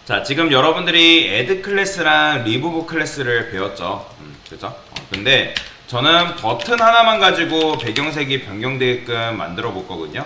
자, 지금 여러분들이 add 클래스랑 remove 클래스를 배웠죠. 그죠? 근데 저는 버튼 하나만 가지고 배경색이 변경되게끔 만들어 볼 거거든요.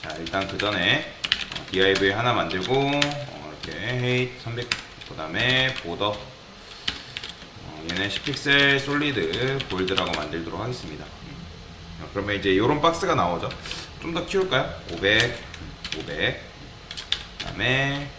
자, 일단 그 전에 div 하나 만들고 이렇게 height 300, 그 다음에 border 얘는 10픽셀 솔리드 골드라고 만들도록 하겠습니다. 그러면 이제 이런 박스가 나오죠. 좀 더 키울까요? 500, 500. 그 다음에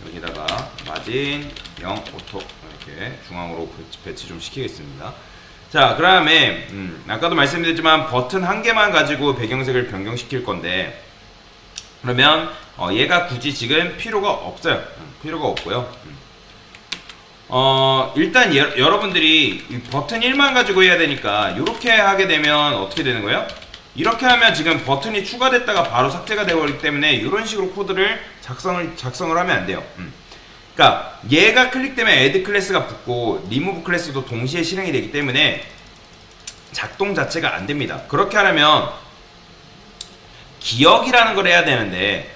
여기다가 마진 0 오토 이렇게 중앙으로 배치 좀 시키겠습니다. 자, 그 다음에 아까도 말씀드렸지만 버튼 한 개만 가지고 배경색을 변경시킬 건데, 그러면 얘가 굳이 지금 필요가 없어요. 필요가 없고요. 일단 여러분들이 이 버튼 1만 가지고 해야 되니까 이렇게 하게 되면 어떻게 되는 거예요? 이렇게 하면 지금 버튼이 추가됐다가 바로 삭제가 되어버리기 때문에 이런 식으로 코드를 작성을 하면 안 돼요. 그러니까 얘가 클릭되면 add 클래스가 붙고 remove 클래스도 동시에 실행이 되기 때문에 작동 자체가 안 됩니다. 그렇게 하려면 기억이라는 걸 해야 되는데,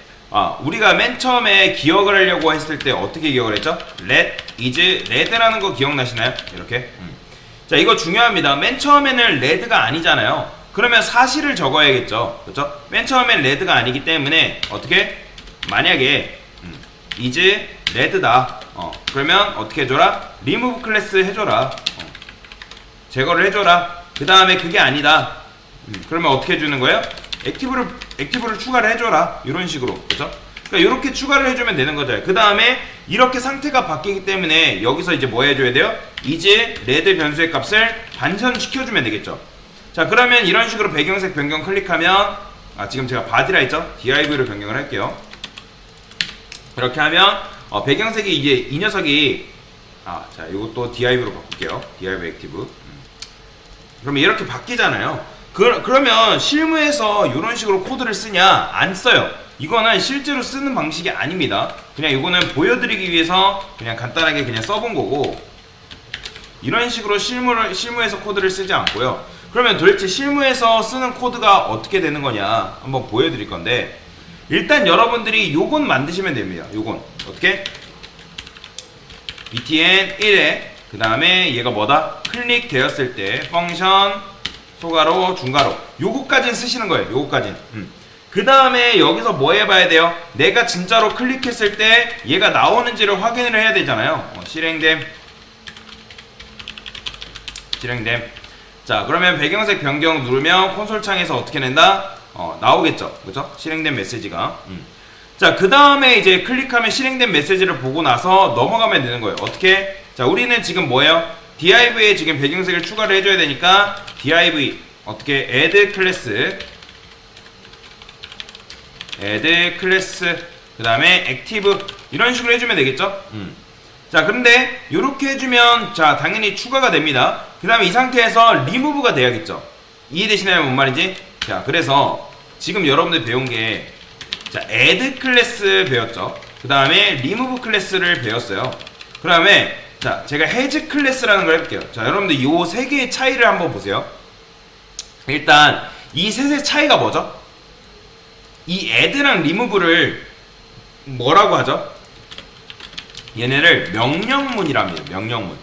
우리가 맨 처음에 기억을 하려고 했을 때 어떻게 기억을 했죠? let is red라는 거 기억나시나요? 이렇게. 자, 이거 중요합니다. 맨 처음에는 red가 아니잖아요. 그러면 사실을 적어야겠죠. 그렇죠? 맨 처음엔 red가 아니기 때문에 어떻게? 만약에 is red다. 그러면 어떻게 해줘라? remove 클래스 해줘라. 제거를 해줘라. 그 다음에 그게 아니다. 그러면 어떻게 해주는 거예요? 액티브를 추가를 해줘라. 이런 식으로. 그렇죠? 그러니까 이렇게 추가를 해주면 되는 거죠. 그 다음에 이렇게 상태가 바뀌기 때문에 여기서 이제 뭐 해줘야 돼요? is red 변수의 값을 반전시켜주면 되겠죠. 자, 그러면 이런 식으로 배경색 변경 클릭하면, 지금 제가 바디라 했죠? div로 변경을 할게요. 이렇게 하면 배경색이 이제 이 녀석이 자, 이것도 div로 바꿀게요. div 액티브. 그러면 이렇게 바뀌잖아요. 그러면 실무에서 이런 식으로 코드를 쓰냐? 안 써요. 이거는 실제로 쓰는 방식이 아닙니다. 그냥 이거는 보여드리기 위해서 그냥 간단하게 그냥 써본 거고, 이런 식으로 실무에서 코드를 쓰지 않고요. 그러면 도대체 실무에서 쓰는 코드가 어떻게 되는 거냐 한번 보여드릴 건데, 일단 여러분들이 요건 만드시면 됩니다. 요건 어떻게? btn 1에 그 다음에 얘가 뭐다? 클릭 되었을 때 펑션 소가로 중가로 요거까지는 쓰시는 거예요. 요거까지는. 그 다음에 여기서 뭐 해봐야 돼요? 내가 진짜로 클릭했을 때 얘가 나오는지를 확인을 해야 되잖아요. 실행됨. 자, 그러면 배경색 변경 누르면 콘솔 창에서 어떻게 낸다? 나오겠죠. 그죠? 실행된 메시지가. 자, 그 다음에 이제 클릭하면 실행된 메시지를 보고 나서 넘어가면 되는 거예요. 어떻게? 자, 우리는 지금 뭐예요? div에 지금 배경색을 추가를 해줘야 되니까 div 어떻게? add 클래스 그 다음에 active 이런 식으로 해주면 되겠죠? 자, 그런데 이렇게 해주면 자, 당연히 추가가 됩니다. 그 다음에 이 상태에서 remove가 돼야겠죠. 이해되시나요? 뭔 말인지? 자, 그래서 지금 여러분들 배운 게 자, add 클래스 배웠죠. 그 다음에 remove 클래스를 배웠어요. 그 다음에 자, 제가 has 클래스라는 걸 해볼게요. 자, 여러분들 요 세 개의 차이를 한번 보세요. 일단 이 셋의 차이가 뭐죠? 이 add랑 remove를 뭐라고 하죠? 얘네를 명령문이랍니다. 명령문.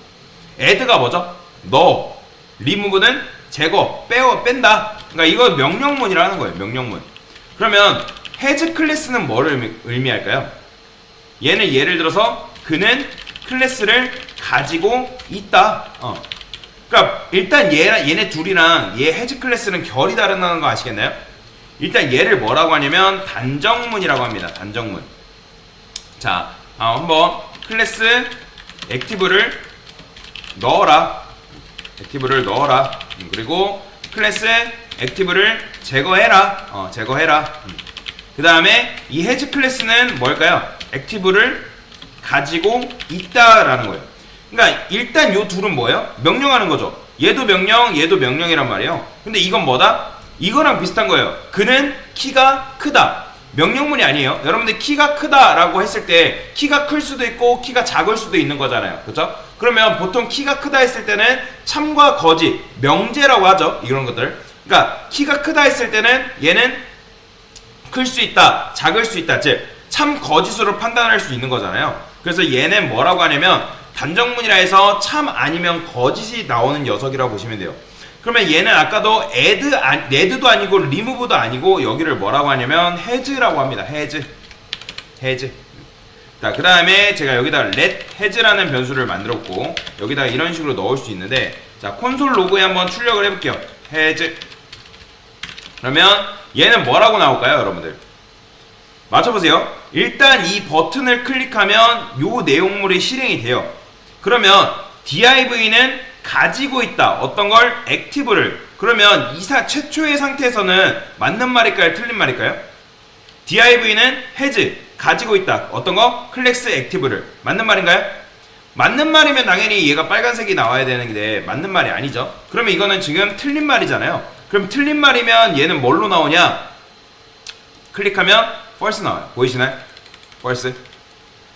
add가 뭐죠? 넣어. remove는 제거, 뺀다. 그러니까 이거 명령문이라는 거예요. 명령문. 그러면 has 클래스는 뭐를 의미할까요? 얘는 예를 들어서 그는 클래스를 가지고 있다. 그러니까 일단 얘네 둘이랑 얘 has 클래스는 결이 다르다는 거 아시겠나요? 일단 얘를 뭐라고 하냐면 단정문이라고 합니다. 단정문. 자, 한번 클래스 액티브를 넣어라. 그리고 클래스 액티브를 제거해라. 그 다음에 이 has 클래스는 뭘까요? 액티브를 가지고 있다라는 거예요. 그러니까 일단 요 둘은 뭐예요? 명령하는 거죠. 얘도 명령, 얘도 명령이란 말이에요. 근데 이건 뭐다? 이거랑 비슷한 거예요. 그는 키가 크다. 명령문이 아니에요. 여러분들 키가 크다라고 했을 때 키가 클 수도 있고 키가 작을 수도 있는 거잖아요. 그렇죠? 그러면 보통 키가 크다 했을 때는 참과 거짓, 명제라고 하죠. 이런 것들. 그러니까 키가 크다 했을 때는 얘는 클 수 있다, 작을 수 있다. 즉 참 거짓으로 판단할 수 있는 거잖아요. 그래서 얘는 뭐라고 하냐면 단정문이라 해서 참 아니면 거짓이 나오는 녀석이라고 보시면 돼요. 그러면 얘는 아까도 add도 아니고 remove도 아니고 여기를 뭐라고 하냐면 has라고 합니다. has. 자, 그 다음에 제가 여기다 let has라는 변수를 만들었고 여기다가 이런 식으로 넣을 수 있는데, 자, 콘솔 로그에 한번 출력을 해볼게요. has. 그러면 얘는 뭐라고 나올까요, 여러분들? 맞춰보세요. 일단 이 버튼을 클릭하면 요 내용물이 실행이 돼요. 그러면 div는 가지고 있다. 어떤 걸? 액티브를. 그러면 최초의 상태에서는 맞는 말일까요? 틀린 말일까요? div는 has. 가지고 있다. 어떤 거? 클래스 액티브를. 맞는 말인가요? 맞는 말이면 당연히 얘가 빨간색이 나와야 되는데 맞는 말이 아니죠. 그러면 이거는 지금 틀린 말이잖아요. 그럼 틀린 말이면 얘는 뭘로 나오냐? 클릭하면 false 나와요. 보이시나요? false.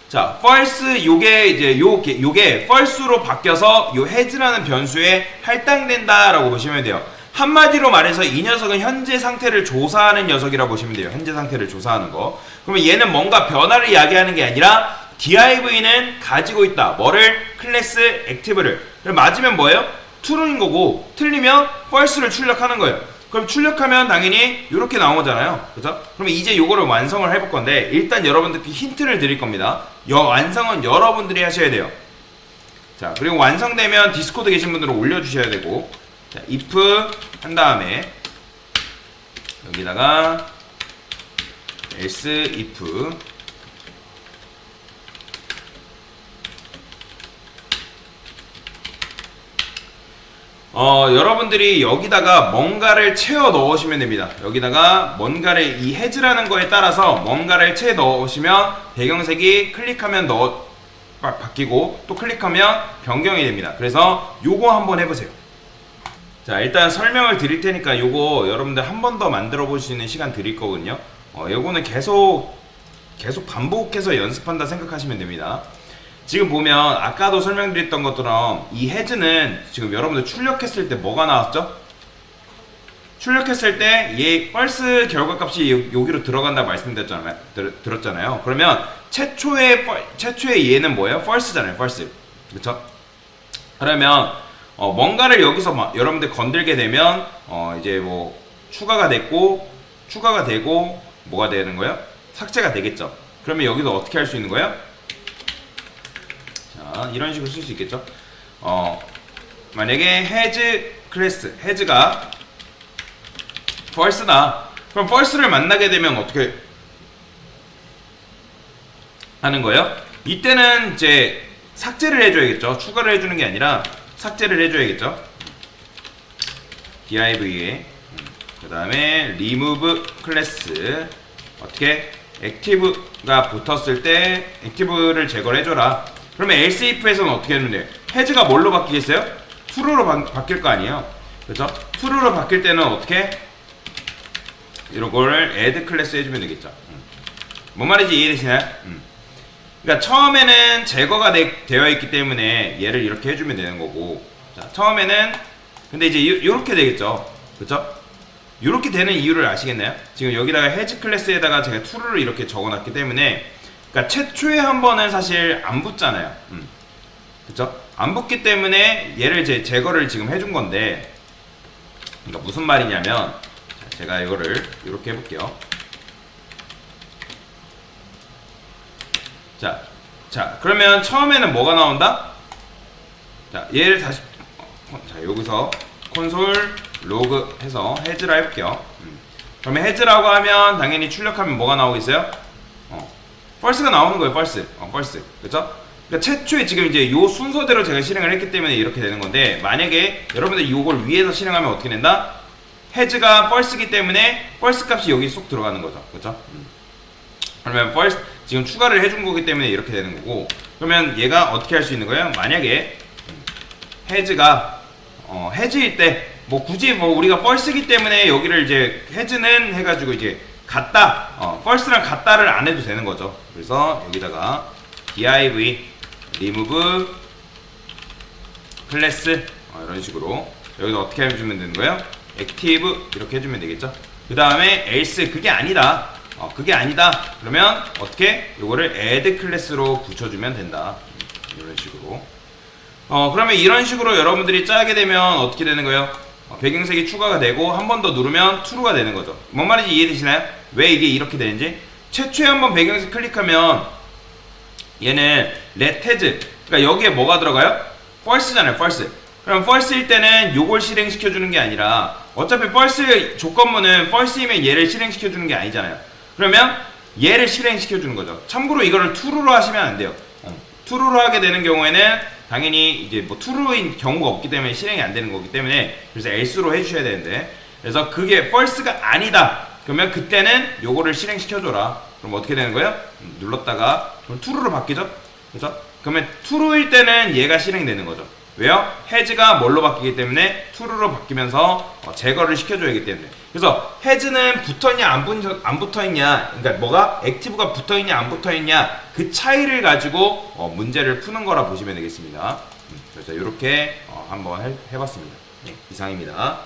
자, false 요게 이제 요게 false로 바뀌어서 요 has라는 변수에 할당된다라고 보시면 돼요. 한마디로 말해서 이 녀석은 현재 상태를 조사하는 녀석이라고 보시면 돼요. 현재 상태를 조사하는 거. 그러면 얘는 뭔가 변화를 이야기하는 게 아니라 div는 가지고 있다. 뭐를? 클래스 액티브를. 그럼 맞으면 뭐예요? true인 거고, 틀리면 false를 출력하는 거예요. 그럼 출력하면 당연히 이렇게 나온 거잖아요. 그죠? 그러면 이제 요거를 완성을 해볼 건데, 일단 여러분들께 힌트를 드릴 겁니다. 완성은 여러분들이 하셔야 돼요. 자, 그리고 완성되면 디스코드 계신 분들은 올려주셔야 되고, 자, if 한 다음에 여기다가 else if 여러분들이 여기다가 뭔가를 채워 넣으시면 됩니다. 여기다가 뭔가를 이 has라는 거에 따라서 뭔가를 채워 넣으시면 배경색이 클릭하면 바뀌고 또 클릭하면 변경이 됩니다. 그래서 요거 한번 해보세요. 자, 일단 설명을 드릴 테니까 요거 여러분들 한 번 더 만들어 볼 수 있는 시간 드릴 거거든요. 요거는 계속 반복해서 연습한다 생각하시면 됩니다. 지금 보면 아까도 설명드렸던 것처럼 이 has는 지금 여러분들 출력했을 때 뭐가 나왔죠? 출력했을 때 얘 false 결과값이 여기로 들어간다 들었잖아요. 그러면 최초의 얘는 뭐예요? false잖아요. false. 그렇죠? 그러면 뭔가를 여기서 여러분들 건들게 되면 이제 뭐 추가가 되고 뭐가 되는 거예요? 삭제가 되겠죠. 그러면 여기도 어떻게 할 수 있는 거예요? 자, 이런 식으로 쓸 수 있겠죠. 만약에 has 클래스 has가 false다. 그럼 false를 만나게 되면 어떻게 하는 거예요? 이때는 이제 삭제를 해줘야겠죠. 추가를 해주는 게 아니라 삭제를 해줘야겠죠. div에 그 다음에 remove 클래스 어떻게? 액티브가 붙었을 때 액티브를 제거를 해줘라. 그러면 else if에서는 어떻게 하면 돼요? has가 뭘로 바뀌겠어요? true로 바뀔 거 아니에요. 그렇죠? true로 바뀔 때는 어떻게? 이런 거를 add 클래스 해주면 되겠죠. 뭔 말인지 이해되시나요? 그러니까 처음에는 제거가 되어 있기 때문에 얘를 이렇게 해주면 되는 거고, 자, 처음에는 근데 이제 이렇게 되겠죠. 그렇죠? 이렇게 되는 이유를 아시겠나요? 지금 여기다가 has 클래스에다가 제가 true를 이렇게 적어놨기 때문에, 그러니까 최초에 한 번은 사실 안 붙잖아요. 그렇죠? 안 붙기 때문에 얘를 제거를 지금 해준 건데, 그러니까 무슨 말이냐면, 제가 이거를 이렇게 해볼게요. 자, 그러면 처음에는 뭐가 나온다? 자, 얘를 다시, 자, 여기서 콘솔 로그 해서 has라 해볼게요. 그러면 has라고 하면 당연히 출력하면 뭐가 나오겠어요? false가 나오는 거예요, false. false. 그쵸? 그러니까 최초에 지금 이제 요 순서대로 제가 실행을 했기 때문에 이렇게 되는 건데, 만약에 여러분들 요걸 위에서 실행하면 어떻게 된다? has가 false이기 때문에 false 값이 여기 쏙 들어가는 거죠. 그쵸? 그러면 false, 지금 추가를 해준 거기 때문에 이렇게 되는 거고, 그러면 얘가 어떻게 할 수 있는 거예요? 만약에 has가 has일 때 뭐 굳이 뭐 우리가 false이기 때문에 여기를 이제 has는 해가지고 이제 같다, false랑 같다를 안 해도 되는 거죠. 그래서 여기다가 div remove 클래스 이런 식으로 여기서 어떻게 해주면 되는 거예요? active 이렇게 해주면 되겠죠. 그 다음에 else 그게 아니다. 그게 아니다. 그러면 어떻게? 요거를 add 클래스로 붙여주면 된다. 이런 식으로. 그러면 이런 식으로 여러분들이 짜게 되면 어떻게 되는 거예요? 배경색이 추가가 되고 한 번 더 누르면 true가 되는 거죠. 뭔 말인지 이해되시나요? 왜 이게 이렇게 되는지? 최초에 한번 배경색 클릭하면 얘는 let has, 그러니까 여기에 뭐가 들어가요? false잖아요. false. 그럼 false일 때는 요걸 실행시켜주는 게 아니라 어차피 false 조건문은 false이면 얘를 실행시켜주는 게 아니잖아요. 그러면 얘를 실행시켜주는 거죠. 참고로 이거를 true로 하시면 안 돼요. true로 하게 되는 경우에는 당연히 이제 뭐 true인 경우가 없기 때문에 실행이 안 되는 거기 때문에 그래서 else로 해주셔야 되는데, 그래서 그게 false가 아니다. 그러면 그때는 요거를 실행시켜줘라. 그럼 어떻게 되는 거예요? 눌렀다가 그럼 true로 바뀌죠? 그죠? 그러면 true일 때는 얘가 실행되는 거죠. 왜요? has가 뭘로 바뀌기 때문에 true로 바뀌면서 제거를 시켜줘야기 때문에. 그래서 has는 붙어있냐 안 붙어있냐, 그러니까 뭐가 active가 붙어있냐 안 붙어있냐 그 차이를 가지고 문제를 푸는 거라 보시면 되겠습니다. 그래서 이렇게 한번 해봤습니다. 네, 이상입니다.